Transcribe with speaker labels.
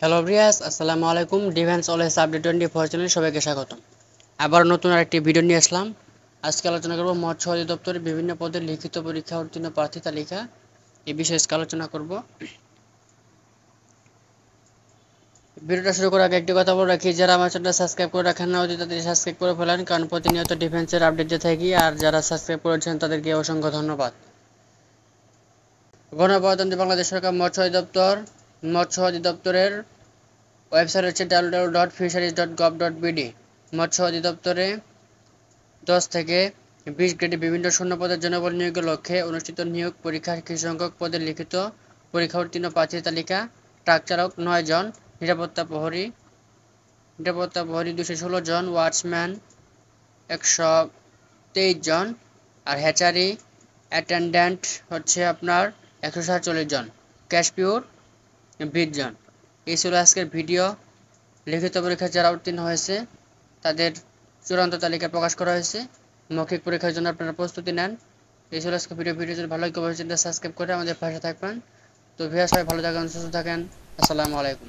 Speaker 1: Hello viewers, আসসালামু আলাইকুম। Defence always update 24 চ্যানেলে সবাইকে স্বাগতম। আবার নতুন আরেকটি ভিডিও নিয়ে আসলাম। আজকে আলোচনা করব মৎস্য অধিদপ্তরের বিভিন্ন পদের লিখিত পরীক্ষা উত্তীর্ণ প্রার্থী তালিকা। এই বিষয়ে আজকে আলোচনা করব। ভিডিওটা শুরু করার আগে একটি কথা বলে রাখি, যারা আমার চ্যানেলটা সাবস্ক্রাইব করে রাখেন না অতি তাড়াতাড়ি সাবস্ক্রাইব করে ফেলেন, কারণ প্রতিনিয়ত ডিফেন্সের আপডেট দিয়ে থাকি। আর যারা সাবস্ক্রাইব করেছেন তাদেরকে অসংখ্য ধন্যবাদ। গণপ্রজাতন্ত্রী বাংলাদেশ সরকার মৎস্য অধিদপ্তরের ওয়েবসাইট হচ্ছে www.fisheries.gov.bd। মৎস্য অধিদপ্তরে 10 থেকে 20 গ্রেডে বিভিন্ন শূন্যপদের জনবল নিয়োগের লক্ষ্যে অনুষ্ঠিত নিয়োগ পরীক্ষার কিছু সংখ্যক পদের লিখিত পরীক্ষা উত্তীর্ণ প্রার্থীর তালিকা। ট্রাক চালক 9 জন, নিরাপত্তা প্রহরী 216 জন, ওয়াচম্যান 123 জন, আর হ্যাচারি অ্যাটেন্ড্যান্ট হচ্ছে আপনার 147 জন, ক্যাশ পিওর 20 জন। এই ছিল আজকের ভিডিও। লিখিত পরীক্ষা যারা উত্তীর্ণ হয়েছে তাদের চূড়ান্ত তালিকা প্রকাশ করা হয়েছে। মৌখিক পরীক্ষার জন্য আপনারা প্রস্তুতি নেন। এই ছিল আজকে ভিডিও যদি ভালো লাগে অবশ্যই চ্যানেলটা সাবস্ক্রাইব করে আমাদের পাশে থাকবেন। তো ভিউয়ার্স, সবাই ভালো থাকেন, সুস্থ থাকেন। আসসালামু আলাইকুম।